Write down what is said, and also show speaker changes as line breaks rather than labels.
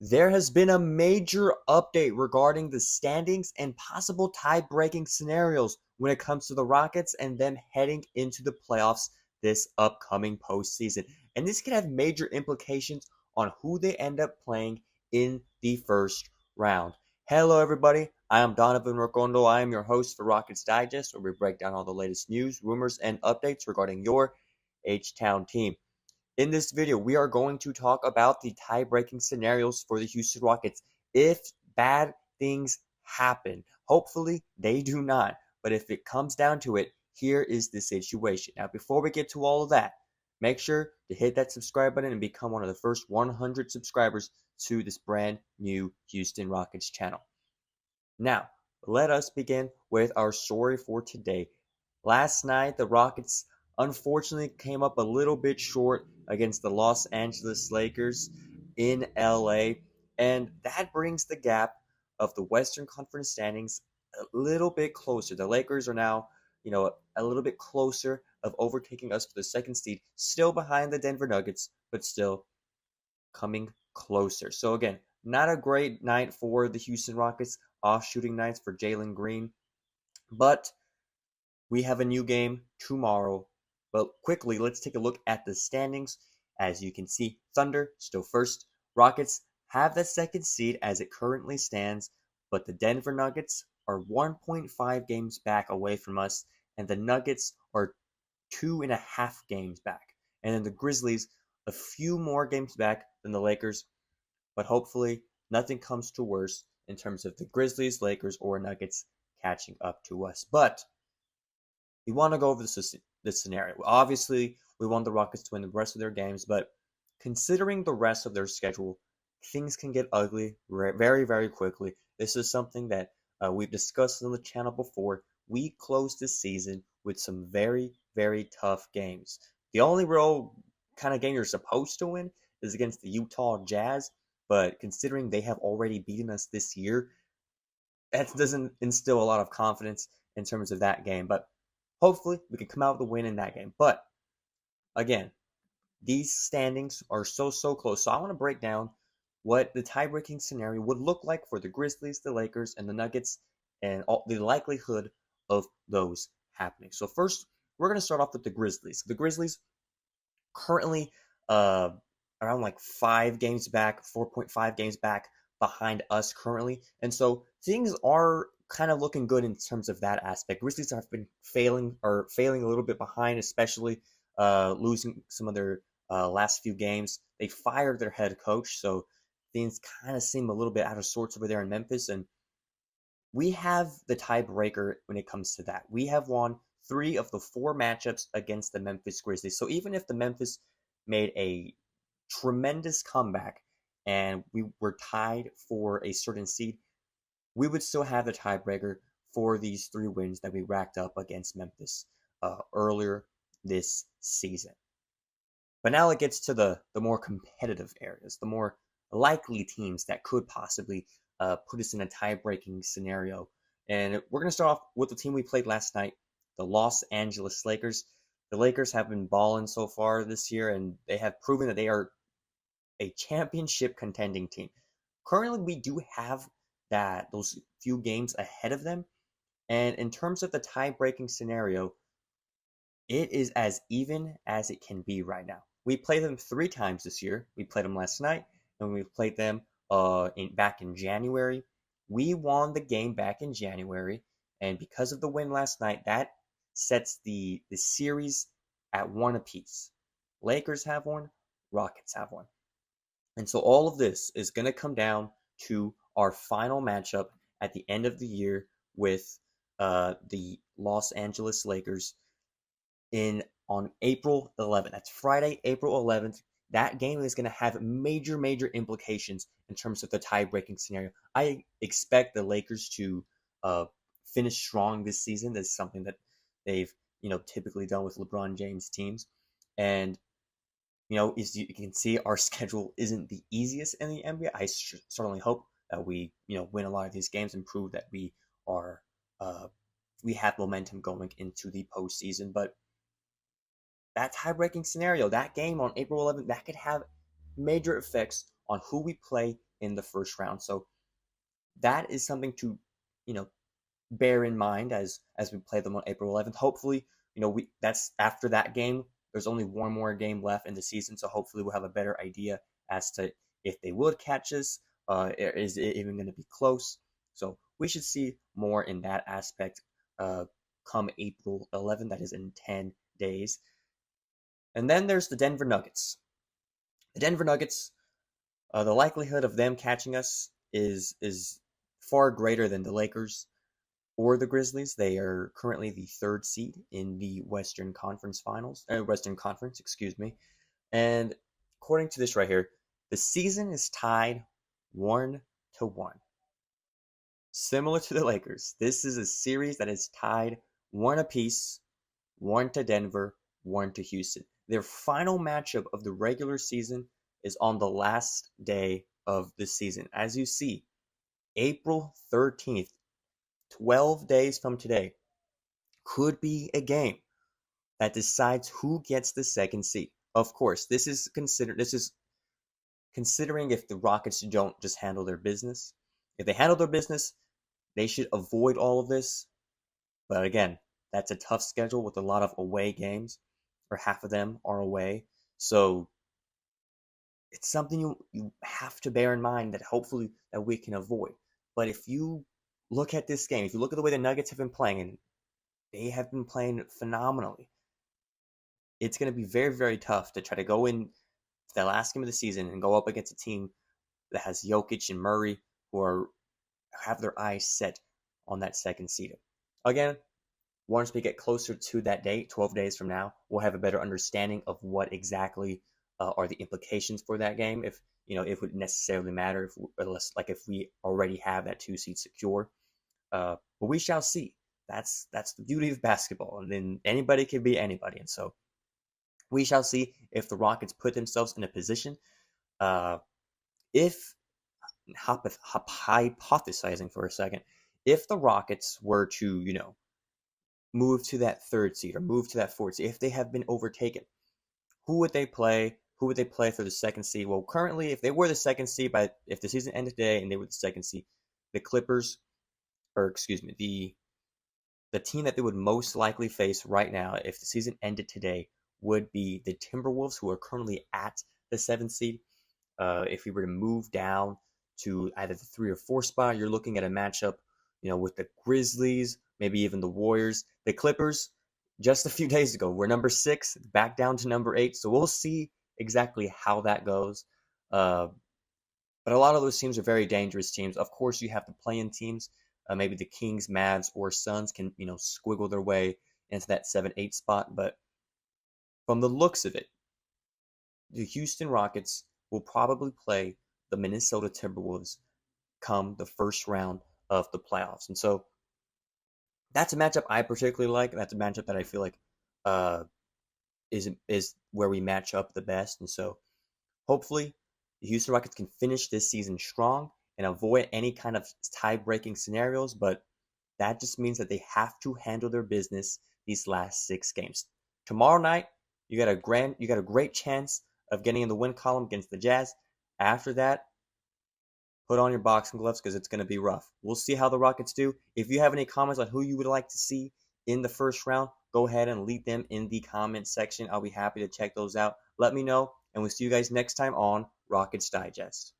There has been a major update regarding the standings and possible tie-breaking scenarios when it comes to the Rockets and them heading into the playoffs this upcoming postseason. And this could have major implications on who they end up playing in the first round. Hello, everybody. I am Donovan Ricondo. I am your host for Rockets Digest, where we break down all the latest news, rumors, and updates regarding your H-Town team. In this video, we are going to talk about the tie-breaking scenarios for the Houston Rockets. If bad things happen, hopefully they do not, but if it comes down to it, here is the situation. Now, before we get to all of that, make sure to hit that subscribe button and become one of the first 100 subscribers to this brand new Houston Rockets channel. Now, let us begin with our story for today. Last night, the Rockets unfortunately came up a little bit short against the Los Angeles Lakers in LA, and that brings the gap of the Western Conference standings a little bit closer. The Lakers are now, a little bit closer of overtaking us for the second seed, still behind the Denver Nuggets, but still coming closer. So again, not a great night for the Houston Rockets, off shooting nights for Jalen Green, but we have a new game tomorrow. But quickly, let's take a look at the standings. As you can see, Thunder still first. Rockets have the second seed as it currently stands, but the Denver Nuggets are 1.5 games back away from us, and the Nuggets are 2.5 games back. And then the Grizzlies, a few more games back than the Lakers, but hopefully nothing comes to worse in terms of the Grizzlies, Lakers, or Nuggets catching up to us. But we want to go over this scenario. Obviously, we want the Rockets to win the rest of their games, but considering the rest of their schedule, things can get ugly very, very quickly. This is something that we've discussed on the channel before. We closed this season with some very, very tough games. The only real kind of game you're supposed to win is against the Utah Jazz, but considering they have already beaten us this year, that doesn't instill a lot of confidence in terms of that game. But hopefully, we can come out with a win in that game. But again, these standings are so close. So I want to break down what the tie-breaking scenario would look like for the Grizzlies, the Lakers, and the Nuggets, and the likelihood of those happening. So first, we're going to start off with the Grizzlies. The Grizzlies currently around like 5 games back, 4.5 games back behind us currently. And so things are kind of looking good in terms of that aspect. Grizzlies have been failing a little bit behind, especially losing some of their last few games. They fired their head coach, so things kind of seem a little bit out of sorts over there in Memphis. And we have the tiebreaker when it comes to that. We have won 3 of the 4 matchups against the Memphis Grizzlies. So even if the Memphis made a tremendous comeback and we were tied for a certain seed, we would still have the tiebreaker for these 3 wins that we racked up against Memphis earlier this season. But now it gets to the more competitive areas, the more likely teams that could possibly put us in a tie-breaking scenario. And we're going to start off with the team we played last night, the Los Angeles Lakers. The Lakers have been balling so far this year, and they have proven that they are a championship contending team. Currently, we do have those few games ahead of them. And in terms of the tie-breaking scenario, it is as even as it can be right now. We played them 3 times this year. We played them last night, and we played them back in January. We won the game back in January, and because of the win last night, that sets the series at 1 apiece. Lakers have 1, Rockets have 1. And so all of this is going to come down to our final matchup at the end of the year with the Los Angeles Lakers on April 11th. That's Friday, April 11th. That game is going to have major implications in terms of the tie-breaking scenario. I expect the Lakers to finish strong this season. That's something that they've typically done with LeBron James teams. And as you can see, our schedule isn't the easiest in the NBA. I certainly hope that we, win a lot of these games and prove that we have momentum going into the postseason. But that tie-breaking scenario, that game on April 11th, that could have major effects on who we play in the first round. So that is something to, bear in mind as we play them on April 11th. Hopefully, that's after that game. There's only one more game left in the season, so hopefully we'll have a better idea as to if they would catch us. Is it even going to be close? So we should see more in that aspect come April 11th. That is in 10 days. And then there's the Denver Nuggets. The Denver Nuggets, the likelihood of them catching us is far greater than the Lakers or the Grizzlies. They are currently the third seed in the Western Conference, excuse me. And according to this right here, the season is tied 1-1. Similar to the Lakers, this is a series that is tied 1 apiece, 1 to Denver, 1 to Houston. Their final matchup of the regular season is on the last day of the season. As you see, April 13th, 12 days from today, could be a game that decides who gets the second seed. Of course, this is considering if the Rockets don't just handle their business. If they handle their business, they should avoid all of this. But again, that's a tough schedule with a lot of away games, or half of them are away. So it's something you have to bear in mind that hopefully that we can avoid. But if you look at this game, if you look at the way the Nuggets have been playing, and they have been playing phenomenally, it's going to be very, very tough to try to go in to the last game of the season and go up against a team that has Jokic and Murray who have their eyes set on that second seed. Again, once we get closer to that date, 12 days from now, we'll have a better understanding of what exactly are the implications for that game. If it would necessarily matter, if we already have that 2 seed secure. But we shall see. That's the beauty of basketball, and then anybody can be anybody, and so we shall see if the Rockets put themselves in a position. If hypothesizing for a second, if the Rockets were to move to that 3rd seed or move to that 4th seed, if they have been overtaken, who would they play? Who would they play for the 2nd seed? Well, currently, if they were the 2nd seed, if the season ended today and they were the 2nd seed, the Clippers, or excuse me, the team that they would most likely face right now if the season ended today would be the Timberwolves, who are currently at the 7th seed. If we were to move down to either the 3 or 4 spot, you're looking at a matchup, with the Grizzlies, maybe even the Warriors. The Clippers, just a few days ago, were number 6, back down to number 8. So we'll see exactly how that goes. But a lot of those teams are very dangerous teams. Of course, you have the play-in teams. Maybe the Kings, Mavs, or Suns can, squiggle their way into that 7-8 spot. But from the looks of it, the Houston Rockets will probably play the Minnesota Timberwolves come the first round of the playoffs. And so that's a matchup I particularly like. That's a matchup that I feel like is where we match up the best. And so hopefully the Houston Rockets can finish this season strong and avoid any kind of tie-breaking scenarios, but that just means that they have to handle their business these last 6 games. Tomorrow night, you got a great chance of getting in the win column against the Jazz. After that, put on your boxing gloves because it's going to be rough. We'll see how the Rockets do. If you have any comments on who you would like to see in the first round, go ahead and leave them in the comments section. I'll be happy to check those out. Let me know, and we'll see you guys next time on Rockets Digest.